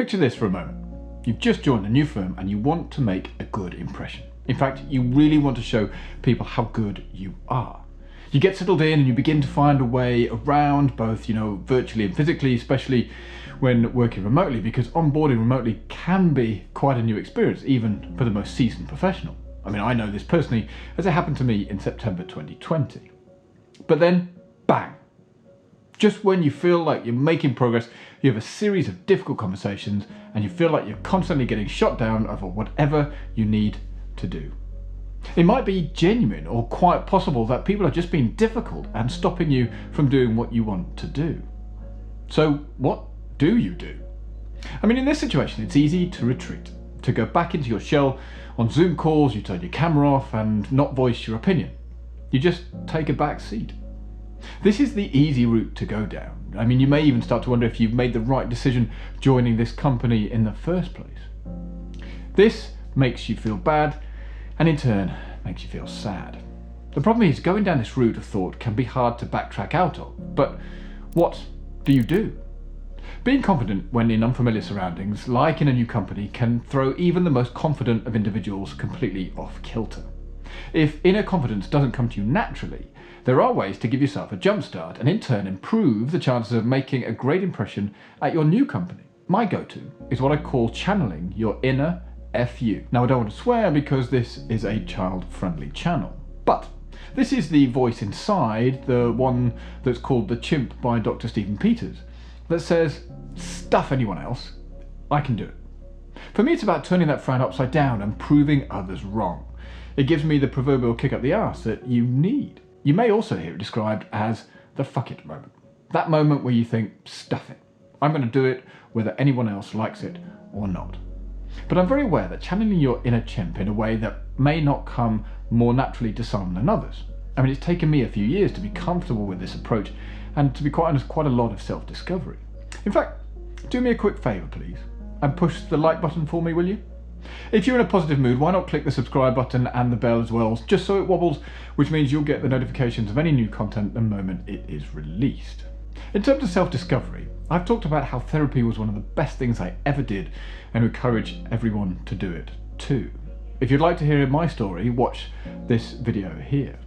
Picture this for a moment. You've just joined a new firm and you want to make a good impression. In fact, you really want to show people how good you are. You get settled in and you begin to find a way around both, virtually and physically, especially when working remotely, because onboarding remotely can be quite a new experience, even for the most seasoned professional. I mean, I know this personally as it happened to me in September 2020. But then, bang. Just when you feel like you're making progress, you have a series of difficult conversations and you feel like you're constantly getting shot down over whatever you need to do. It might be genuine or quite possible that people are just being difficult and stopping you from doing what you want to do. So what do you do? I mean, in this situation, it's easy to retreat, to go back into your shell. On Zoom calls, you turn your camera off and not voice your opinion. You just take a back seat. This is the easy route to go down. I mean, you may even start to wonder if you've made the right decision joining this company in the first place. This makes you feel bad, and in turn makes you feel sad. The problem is, going down this route of thought can be hard to backtrack out of, but what do you do? Being confident when in unfamiliar surroundings, like in a new company, can throw even the most confident of individuals completely off kilter. If inner confidence doesn't come to you naturally, there are ways to give yourself a jump start and in turn improve the chances of making a great impression at your new company. My go-to is what I call channeling your inner FU. Now, I don't want to swear because this is a child-friendly channel, but this is the voice inside, the one that's called The Chimp by Dr. Stephen Peters, that says, stuff anyone else, I can do it. For me, it's about turning that frown upside down and proving others wrong. It gives me the proverbial kick up the arse that you need. You may also hear it described as the fuck it moment. That moment where you think, stuff it. I'm going to do it whether anyone else likes it or not. But I'm very aware that channeling your inner chimp in a way that may not come more naturally to some than others. I mean, it's taken me a few years to be comfortable with this approach and, to be quite honest, quite a lot of self-discovery. In fact, do me a quick favour, please, and push the like button for me, will you? If you're in a positive mood, why not click the subscribe button and the bell as well, just so it wobbles, which means you'll get the notifications of any new content the moment it is released. In terms of self-discovery, I've talked about how therapy was one of the best things I ever did and encourage everyone to do it too. If you'd like to hear my story, watch this video here.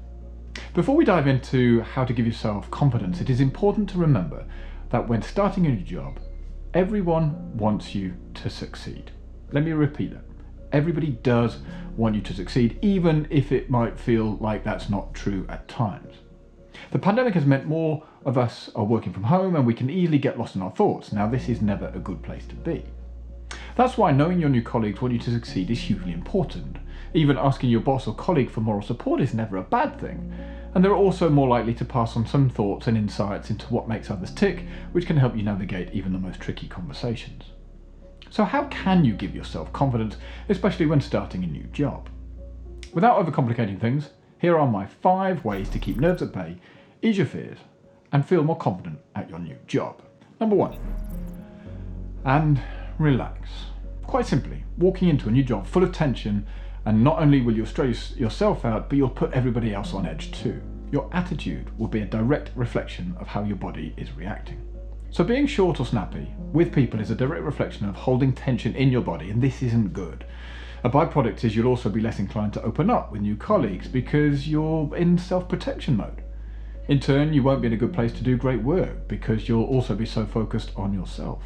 Before we dive into how to give yourself confidence, it is important to remember that when starting a new job, everyone wants you to succeed. Let me repeat that. Everybody does want you to succeed, even if it might feel like that's not true at times. The pandemic has meant more of us are working from home and we can easily get lost in our thoughts. Now, this is never a good place to be. That's why knowing your new colleagues want you to succeed is hugely important. Even asking your boss or colleague for moral support is never a bad thing. And they're also more likely to pass on some thoughts and insights into what makes others tick, which can help you navigate even the most tricky conversations. So how can you give yourself confidence, especially when starting a new job? Without overcomplicating things, here are my 5 ways to keep nerves at bay, ease your fears, and feel more confident at your new job. Number 1, and relax. Quite simply, walking into a new job full of tension, and not only will you stress yourself out, but you'll put everybody else on edge too. Your attitude will be a direct reflection of how your body is reacting. So being short or snappy with people is a direct reflection of holding tension in your body, and this isn't good. A byproduct is you'll also be less inclined to open up with new colleagues because you're in self-protection mode. In turn, you won't be in a good place to do great work because you'll also be so focused on yourself.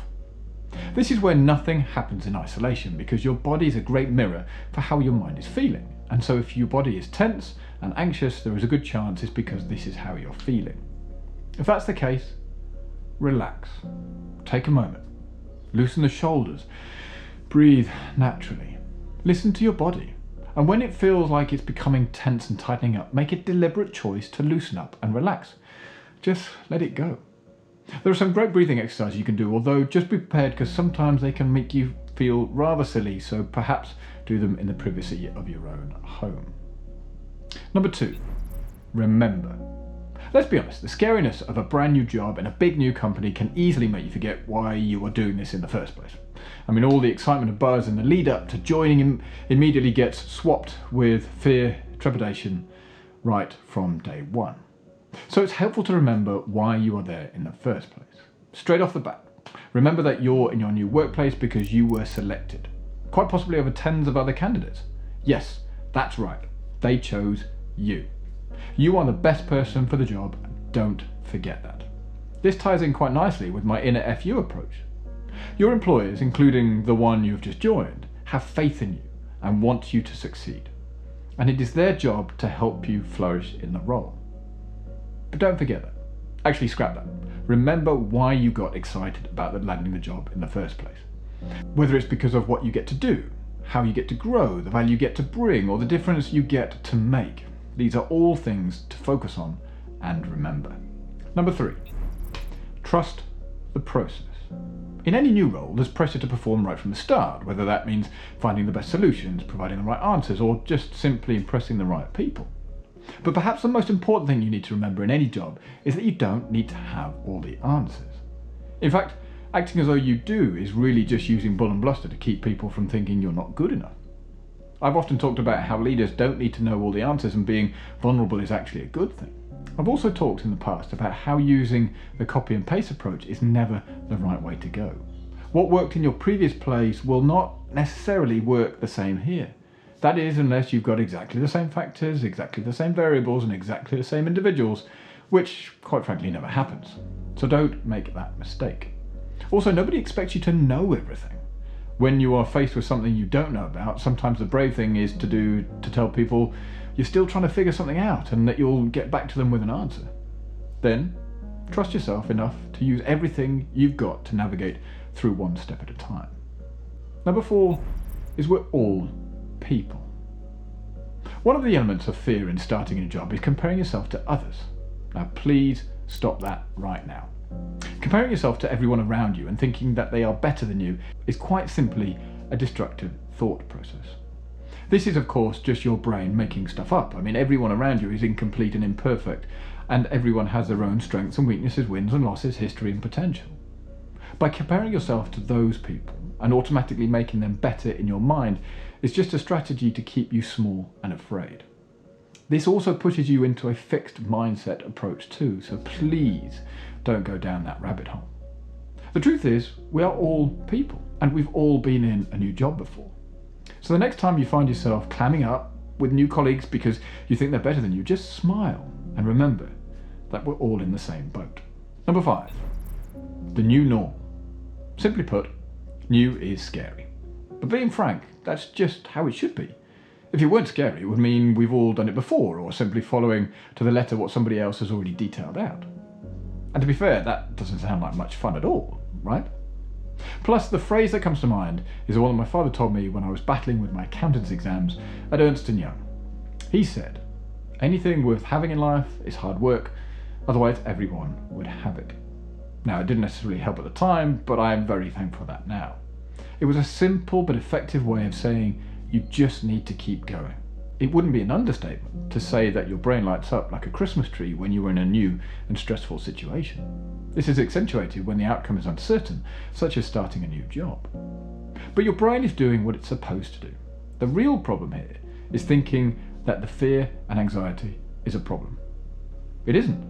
This is where nothing happens in isolation because your body is a great mirror for how your mind is feeling. And so if your body is tense and anxious, there is a good chance it's because this is how you're feeling. If that's the case, relax. Take a moment. Loosen the shoulders. Breathe naturally. Listen to your body. And when it feels like it's becoming tense and tightening up, make a deliberate choice to loosen up and relax. Just let it go. There are some great breathing exercises you can do, although just be prepared because sometimes they can make you feel rather silly, so perhaps do them in the privacy of your own home. Number 2, remember. Let's be honest, the scariness of a brand new job in a big new company can easily make you forget why you are doing this in the first place. I mean, all the excitement and buzz and the lead up to joining immediately gets swapped with fear, trepidation, right from day one. So it's helpful to remember why you are there in the first place. Straight off the bat, Remember that you're in your new workplace because you were selected, quite possibly over tens of other candidates. Yes, that's right, they chose you. You are the best person for the job, don't forget that. This ties in quite nicely with my inner FU approach. Your employers, including the one you've just joined, have faith in you and want you to succeed. And it is their job to help you flourish in the role. But don't forget that. Actually, scrap that. Remember why you got excited about landing the job in the first place. Whether it's because of what you get to do, how you get to grow, the value you get to bring, or the difference you get to make. These are all things to focus on and remember. Number 3, trust the process. In any new role, there's pressure to perform right from the start, whether that means finding the best solutions, providing the right answers, or just simply impressing the right people. But perhaps the most important thing you need to remember in any job is that you don't need to have all the answers. In fact, acting as though you do is really just using bull and bluster to keep people from thinking you're not good enough. I've often talked about how leaders don't need to know all the answers and being vulnerable is actually a good thing. I've also talked in the past about how using the copy and paste approach is never the right way to go. What worked in your previous place will not necessarily work the same here. That is, unless you've got exactly the same factors, exactly the same variables, and exactly the same individuals, which quite frankly never happens. So don't make that mistake. Also, nobody expects you to know everything. When you are faced with something you don't know about, sometimes the brave thing is to tell people you're still trying to figure something out and that you'll get back to them with an answer. Then, trust yourself enough to use everything you've got to navigate through one step at a time. Number 4 is we're all people. One of the elements of fear in starting a job is comparing yourself to others. Now please stop that right now. Comparing yourself to everyone around you and thinking that they are better than you is quite simply a destructive thought process. This is of course just your brain making stuff up. I mean, everyone around you is incomplete and imperfect, and everyone has their own strengths and weaknesses, wins and losses, history and potential. By comparing yourself to those people and automatically making them better in your mind is just a strategy to keep you small and afraid. This also pushes you into a fixed mindset approach too, so please don't go down that rabbit hole. The truth is, we are all people, and we've all been in a new job before. So the next time you find yourself clamming up with new colleagues because you think they're better than you, just smile and remember that we're all in the same boat. Number 5, the new norm. Simply put, new is scary. But being frank, that's just how it should be. If it weren't scary, it would mean we've all done it before, or simply following to the letter what somebody else has already detailed out. And to be fair, that doesn't sound like much fun at all, right? Plus, the phrase that comes to mind is the one that my father told me when I was battling with my accountant's exams at Ernst & Young. He said, anything worth having in life is hard work, otherwise everyone would have it. Now, it didn't necessarily help at the time, but I am very thankful for that now. It was a simple but effective way of saying you just need to keep going. It wouldn't be an understatement to say that your brain lights up like a Christmas tree when you are in a new and stressful situation. This is accentuated when the outcome is uncertain, such as starting a new job. But your brain is doing what it's supposed to do. The real problem here is thinking that the fear and anxiety is a problem. It isn't.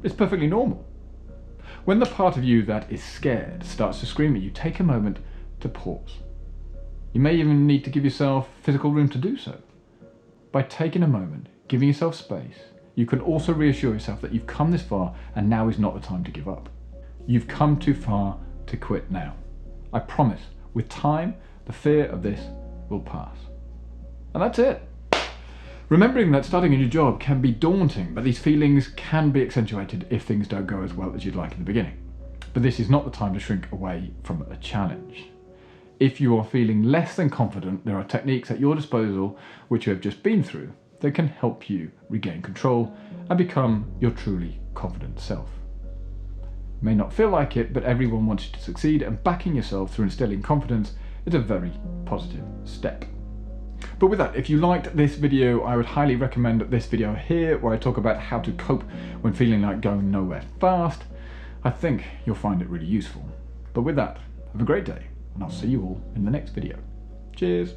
It's perfectly normal. When the part of you that is scared starts to scream at you, take a moment to pause. You may even need to give yourself physical room to do so. By taking a moment, giving yourself space, you can also reassure yourself that you've come this far and now is not the time to give up. You've come too far to quit now. I promise, with time, the fear of this will pass. And that's it. Remembering that starting a new job can be daunting, but these feelings can be accentuated if things don't go as well as you'd like in the beginning. But this is not the time to shrink away from a challenge. If you are feeling less than confident, there are techniques at your disposal which you have just been through that can help you regain control and become your truly confident self. It may not feel like it, but everyone wants you to succeed, and backing yourself through instilling confidence is a very positive step. But with that, if you liked this video, I would highly recommend this video here where I talk about how to cope when feeling like going nowhere fast. I think you'll find it really useful. But with that, have a great day, and I'll see you all in the next video. Cheers.